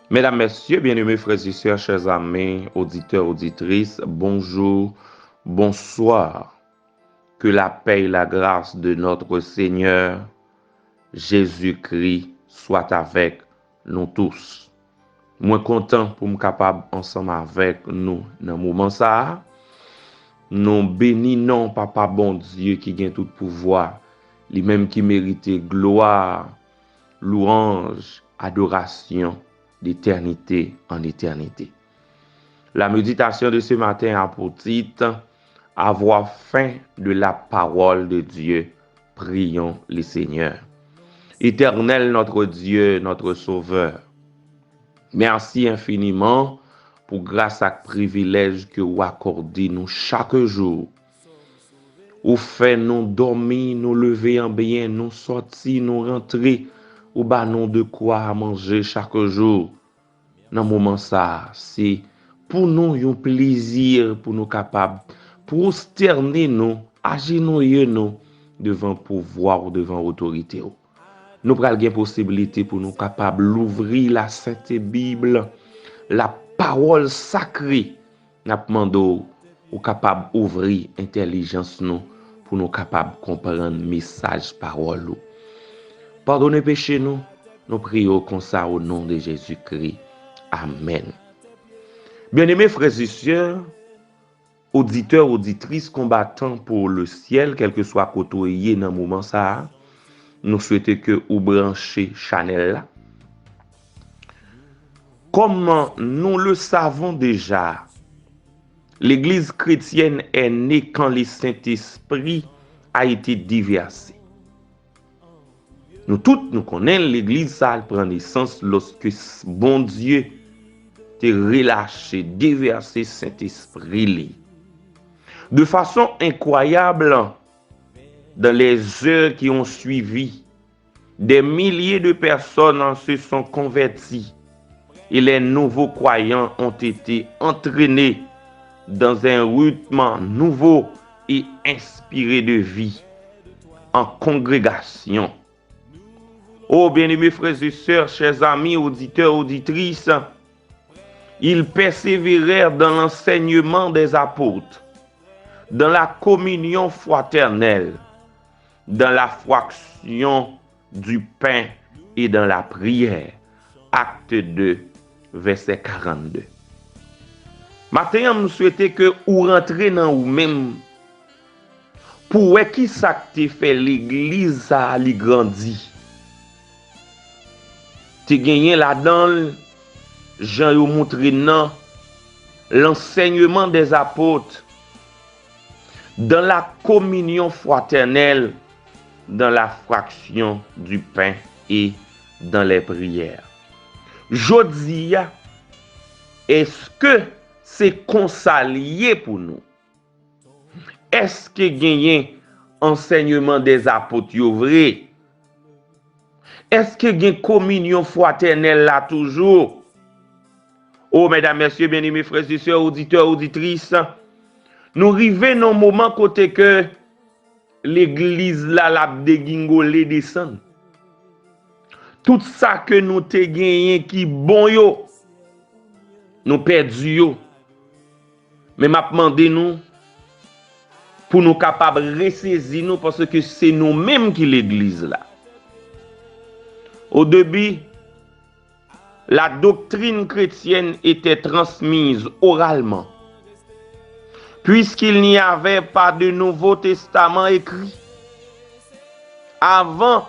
Mesdames, Messieurs, bien-aimés frères et sœurs, chers amis, auditeurs, auditrices, bonjour, bonsoir. Que la paix et la grâce de notre Seigneur Jésus-Christ soit avec nous tous. Moi content pour me capable ensemble avec nous dans le moment ça. Nous bénissons Papa bon Dieu qui gagne tout pouvoir, lui-même qui mérite gloire, louange, adoration d'éternité en éternité. La méditation de ce matin a pour titre Avoir faim de la parole de Dieu. Prions le Seigneur. Éternel notre Dieu, notre Sauveur, merci infiniment pour grâce et privilège que vous accordez nous chaque jour. Ou fait nous dormir, nous lever en bien, nous sortir, nous rentrer, ou bah nous de quoi manger chaque jour. Dans le moment ça, c'est pour nous un plaisir pour nous capables prosterner nous, agenouiller nous devant pouvoir ou devant autorité. Nous prenons la possibilité pour nous capables d'ouvrir la Sainte Bible, la parole sacrée. Nous demandons ou capable d'ouvrir l'intelligence nous pour nous capables de comprendre le message parole. Pardonnez péché nous prions comme ça au nom de Jésus-Christ. Amen. Bien-aimés frères et sœurs, auditeurs, auditrices, combattants pour le ciel, quel que soit côté dans le moment ça, nous souhaitons que vous branchez Chanel là. Comme nous le savons déjà, l'Église chrétienne est née quand le Saint-Esprit a été déversé. Nous tous nous connaissons l'Église, ça prend naissance lorsque bon Dieu te relâché, déversé Saint-Esprit. De façon incroyable, dans les heures qui ont suivi, des milliers de personnes se sont converties et les nouveaux croyants ont été entraînés dans un rythme nouveau et inspiré de vie en congrégation. Oh bien-aimés frères et sœurs, chers amis, auditeurs, auditrices, ils persévérèrent dans l'enseignement des apôtres, dans la communion fraternelle, dans la fraction du pain et dans la prière. Acte 2, verset 42. Maintenant, nous souhaitons que vous rentrez dans vous-même pour qui ça fait l'église a grandi. Tu gagné là-dedans, Jean yo montré dans l'enseignement des apôtres, dans la communion fraternelle, dans la fraction du pain et dans les prières. Jodia, est-ce que c'est consalié pour nous? Est-ce que gagné enseignement des apôtres vrai? Est-ce que gagné communion fraternelle là toujours? Oh, mesdames, messieurs, bien-aimés frères et sœurs, auditeurs, auditrices, nous arrivons dans un moment côté que l'église là, la dégingolé descend. Tout ça que nous te gagné qui bon yo, nous perdu yo. Mais m'a demandé nous pour nous capables de ressaisir nous parce que c'est nous-mêmes qui l'église là. Au début, la doctrine chrétienne était transmise oralement, puisqu'il n'y avait pas de Nouveau Testament écrit. Avant,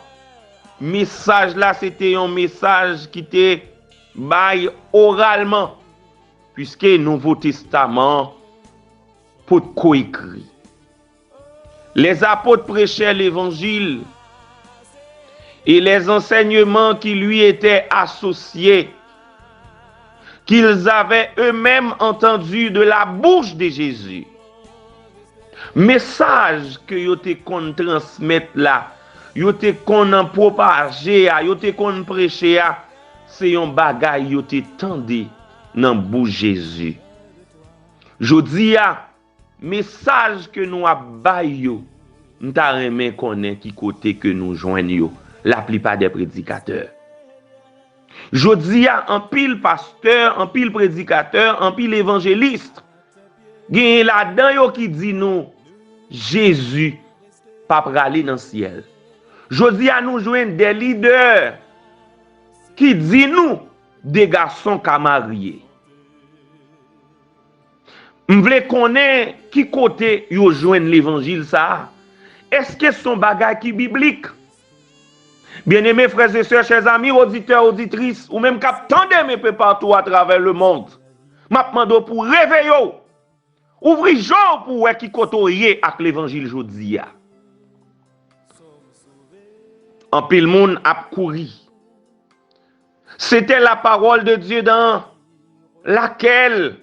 message là, c'était un message qui était bail oralement, puisque le Nouveau Testament peut coécrit. Les apôtres prêchaient l'évangile et les enseignements qui lui étaient associés, qu'ils avaient eux-mêmes entendus de la bouche de Jésus. Message que yo te kon transmettre là, yo te kon propager, yo te kon prêcher, c'est un bagay yo te tende dans bouche Jésus. Jodi message que nous a bay yo, n'ta remen connaît qui côté que nous joignent yo, la plupart des prédicateurs. Jodi a un pile pasteur, un pile prédicateur, un pile évangéliste. Gen là-dedans yo qui dit nous Jésus pas praler dans le ciel. Jodi a nous joindre des leaders qui dit nous des garçons qui mariés. M'vle connaître qui côté yo joindre l'évangile ça. Est-ce que son bagage qui biblique? Bien-aimés frères et sœurs, chers amis, auditeurs, auditrices, ou même captandez mes peu partout à travers le monde. M'a demandé pour réveiller. Ouvrir jour pour voir qui côtoyer avec l'évangile jodi a. En pile monde a couru. C'était la parole de Dieu dans laquelle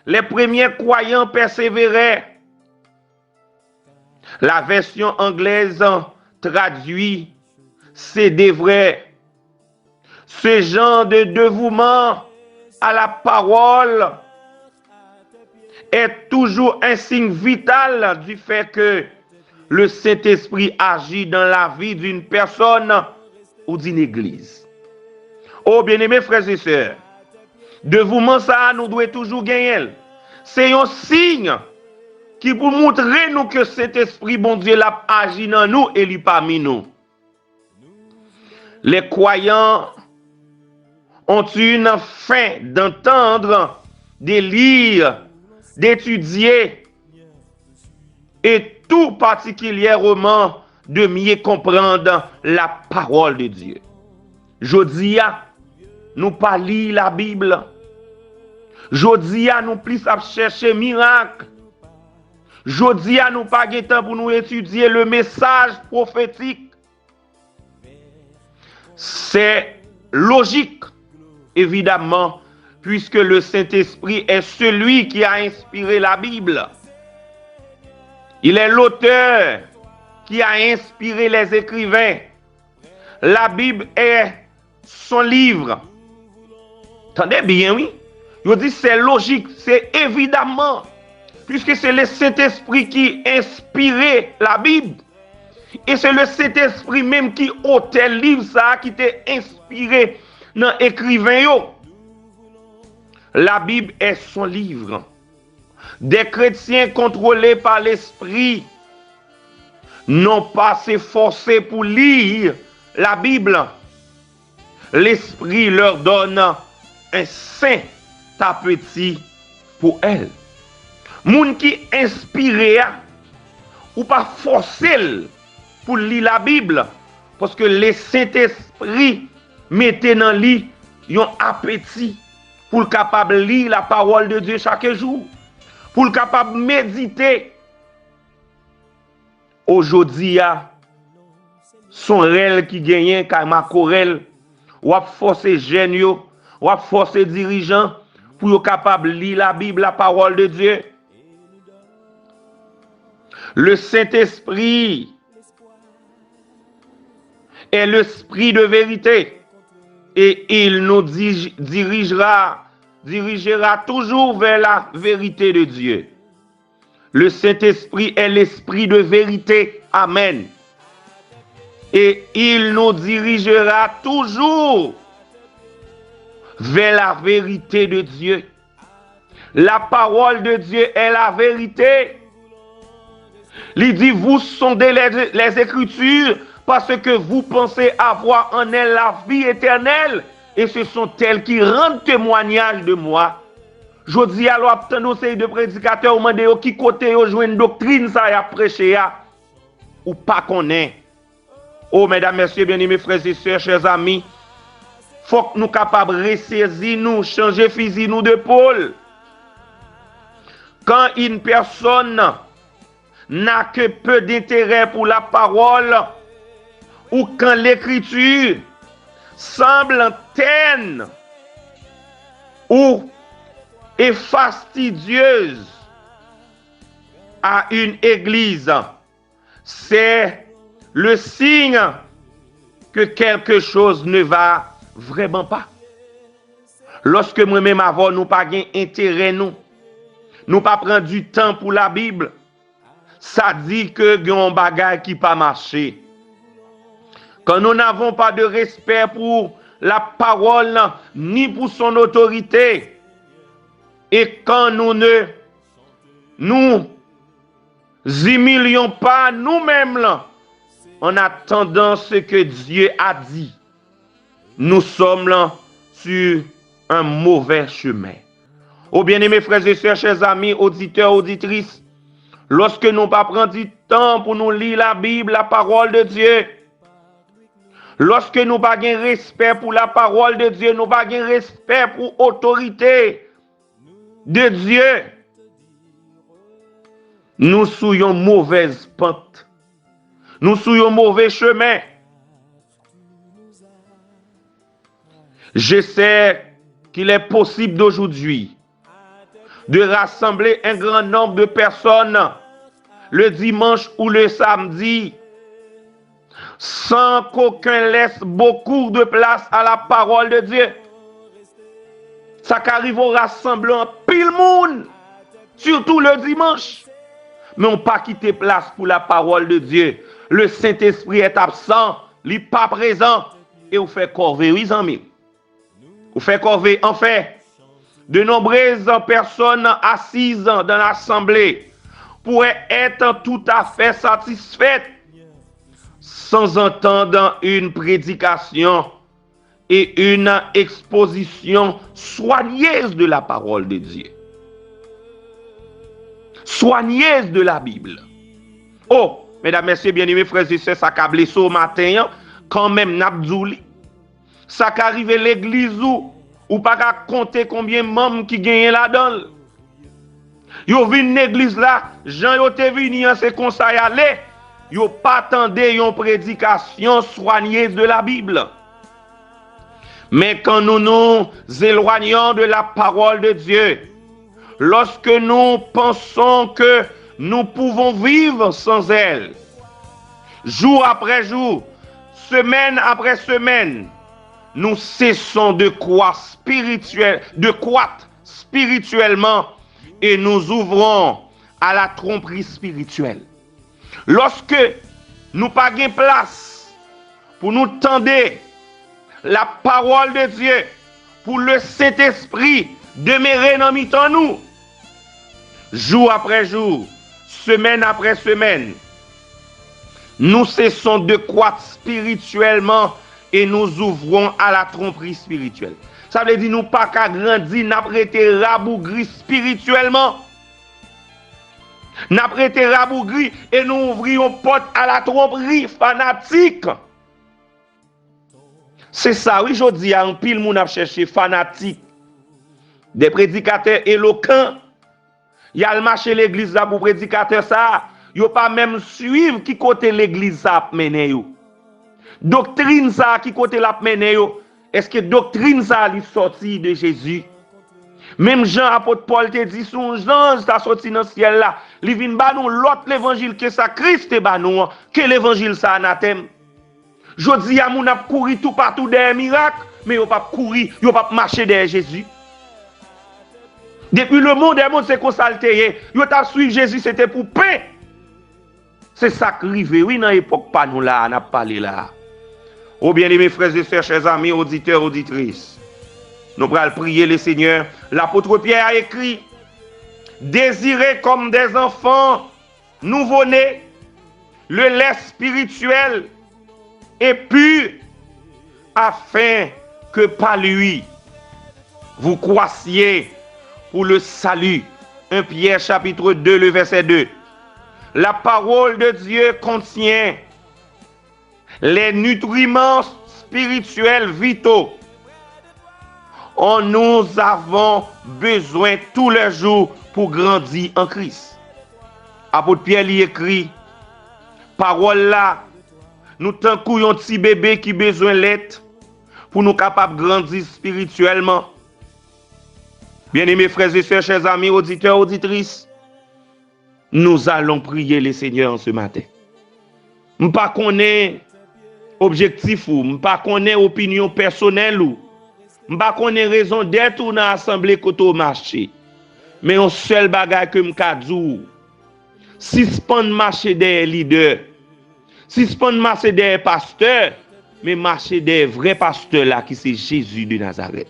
les premiers croyants persévéraient. La version anglaise traduit c'est des vrais. Ce genre de dévouement à la parole est toujours un signe vital du fait que le Saint-Esprit agit dans la vie d'une personne ou d'une église. Oh, bien-aimés frères et sœurs, dévouement ça nous doit toujours gagner. C'est un signe qui pour montrer nous que cet esprit bon Dieu l'a agi dans nous et lui parmi nous. Les croyants ont une faim d'entendre, de lire, d'étudier et tout particulièrement de mieux comprendre la parole de Dieu. Jodi a nous pas lire la Bible. Jodi a nous plus à chercher miracle. Jodi a nous pas de temps pour nous étudier le message prophétique. C'est logique, évidemment, puisque le Saint-Esprit est celui qui a inspiré la Bible. Il est l'auteur qui a inspiré les écrivains. La Bible est son livre. Attendez bien, oui. Je dis c'est logique, c'est évidemment, puisque c'est le Saint-Esprit qui a inspiré la Bible. Et c'est le Saint-Esprit même qui ôtait le livre ça, qui t'est inspiré dans l'écrivain. La Bible est son livre. Des chrétiens contrôlés par l'Esprit n'ont pas s'efforcé pour lire la Bible. L'Esprit leur donne un saint appétit pour elle. Moun qui inspiré ou pas forcé pour lire la Bible parce que le Saint-Esprit mettait dans lui un appétit pour capable lire la parole de Dieu chaque jour, pour capable méditer. Aujourd'hui, son réel qui gagne car ma corel ou a forcer jeunes yo, ou a forcer dirigeants pour capable lire la Bible, la parole de Dieu. Le Saint-Esprit est l'esprit de vérité et il nous dirigera toujours vers la vérité de Dieu. Le Saint-Esprit est l'esprit de vérité. Amen. Et il nous dirigera toujours vers la vérité de Dieu. La parole de Dieu est la vérité. Il dit, vous sondez les Écritures parce que vous pensez avoir en elles la vie éternelle et ce sont elles qui rendent témoignage de moi. Je dis alors, obtenons ces deux prédicateurs, ou qui côté jouent une doctrine, ça y a prêché, ou pas qu'on est. Oh, mesdames, messieurs, bien-aimés, frères et sœurs, chers amis, faut que nous capables de ressaisir, nous, changer fusil, nous de pôle. Quand une personne n'a que peu d'intérêt pour la parole, ou quand l'écriture semble terne ou est fastidieuse à une église, c'est le signe que quelque chose ne va vraiment pas. Lorsque moi-même avant nous pas gain intérêt nous pas prendre du temps pour la Bible, ça dit que il y a un bagage qui pas marché. Quand nous n'avons pas de respect pour la parole ni pour son autorité. Et quand nous ne nous humilions pas nous-mêmes là, en attendant ce que Dieu a dit, nous sommes là sur un mauvais chemin. Oh bien-aimés frères et sœurs, chers amis, auditeurs, auditrices, lorsque nous pas prendre du temps pour nous lire la Bible, la parole de Dieu, lorsque nous pas de respect pour la parole de Dieu, nous pas de respect pour l'autorité de Dieu, nous soyons mauvaise pente. Nous soyons mauvais chemin. Je sais qu'il est possible d'aujourd'hui de rassembler un grand nombre de personnes le dimanche ou le samedi sans qu'aucun laisse beaucoup de place à la parole de Dieu. Ça qu'arrive au rassemblement pile monde, surtout le dimanche. Mais on pas quitter place pour la parole de Dieu. Le Saint-Esprit est absent, il n'est pas présent et on fait corvée, oui amis. On fait corvée. En fait, de nombreuses personnes assises dans l'assemblée pourraient être tout à fait satisfaites sans entendre une prédication et une exposition soigneuse de la parole de Dieu. Soigneuse de la Bible. Oh, mesdames, messieurs, bien-aimés, frères et sœurs, ça a blessé au matin, quand même, Nabdouli. Ça a arrivé l'église ou pas qu'à compter combien de membres qui gagnent là-dedans. Yo vin l'église là, Jean yo te vini, c'est comme ça y aller. Yo pas attendé une prédication soigneuse de la Bible. Mais quand nous nous éloignons de la parole de Dieu, lorsque nous pensons que nous pouvons vivre sans elle, jour après jour, semaine après semaine, nous cessons de croître spirituellement et nous ouvrons à la tromperie spirituelle. Lorsque nous pas gain place pour nous tendre la parole de Dieu, pour le Saint-Esprit demeurer dans mi-temps nous, jour après jour, semaine après semaine, nous cessons de croître spirituellement et nous ouvrons à la tromperie spirituelle. Ça veut dire nous pas qu'à grandir, n'a prêté rabougri spirituellement. N'a prêté rabougri et nous ouvrions porte à la tromperie fanatique. C'est ça, oui, je dis à un pile moun a cherché fanatique. Des prédicateurs éloquents. Y a le marché l'église là pour prédicateur ça. Yo pas même suivre qui côté l'église ça mené yo. Doctrine ça qui côté la mené yo. Est-ce que doctrine ça li sorti de Jésus? Même Jean apôtre Paul te dit son Jean ça sorti dans ciel là. Li vinn ba nous l'autre l'évangile que ça Christ ba nous que l'évangile ça anathème. Jodi a moun ap courir tout partout des miracles mais yo pas courir, yo pas marcher derrière Jésus. Depuis le monde c'est qu'on s'altérer. Yo t'a suivi Jésus c'était pour paix. C'est ça qui arrive, oui, dans l'époque, pas nous là, on a parlé là. Oh bien, mes frères et sœurs, chers amis, auditeurs, auditrices, nous allons prier le Seigneur. L'apôtre Pierre a écrit, désirez comme des enfants nouveau-nés, le lait spirituel et pur, afin que par lui, vous croissiez pour le salut. 1 Pierre chapitre 2, le verset 2. La parole de Dieu contient les nutriments spirituels vitaux dont nous avons besoin tous les jours pour grandir en Christ. Apôtre Pierre lui écrit, parole là, nous tant un petit bébé qui besoin d'être pour nous capables de grandir spirituellement. Bien-aimés frères et sœurs, chers amis, auditeurs, auditrices, nous allons prier le Seigneur ce matin. Je ne connais pas objectif ou, je ne connais pas opinion personnelle ou, je ne connais pas raison d'être dans l'assemblée côté marché. Mais un seul bagage que je dis, si ce n'est pas marché des leaders, si ce n'est pas marché des pasteurs, mais marcher des vrais pasteurs là qui c'est Jésus de Nazareth.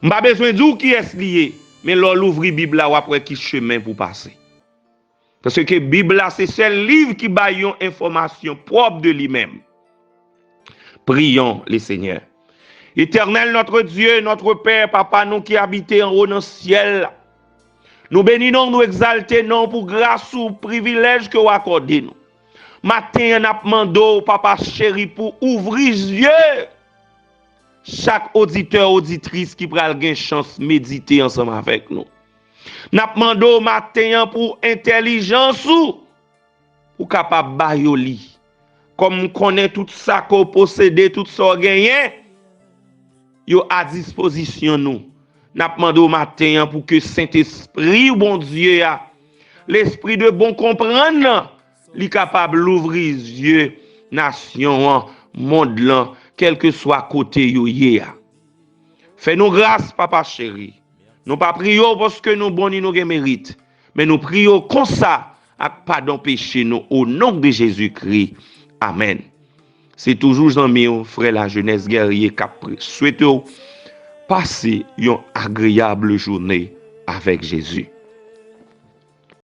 M'pas besoin de dire qui est lié, mais l'on l'ouvre Bible là ou après qui chemin pour passer. Parce que Bible là c'est seul livre qui baille une information propre de lui-même. Prions les Seigneurs. Éternel notre Dieu, notre Père, Papa, nous qui habitons en haut dans le ciel, nous bénissons, nous exaltons pour grâce ou privilège que vous accordez nous. Matin, nous demandons, Papa chéri, pour ouvrir les yeux chaque auditeur, auditrice qui prend une chance de méditer ensemble avec nous. Nous demandons matin pour intelligence ou capable bayoli. Comme nous connaissons tout ça qu'on possède, tout ça qu'on gagne, yo à disposition nous. N'a demandé au matin pour que Saint-Esprit, bon Dieu, l'esprit de bon comprendre, li capable d'ouvrir les yeux, nation, monde là, quel que soit côté yo yé. Fais-nous grâce, papa chéri. Nous pas prions parce que nous bons nous mérite, mais nous prions comme ça, avec pardon péché nous, au nom de Jésus-Christ. Amen. C'est toujours Jean-Mi, frère la jeunesse guerrier, qui souhaite passer une agréable journée avec Jésus.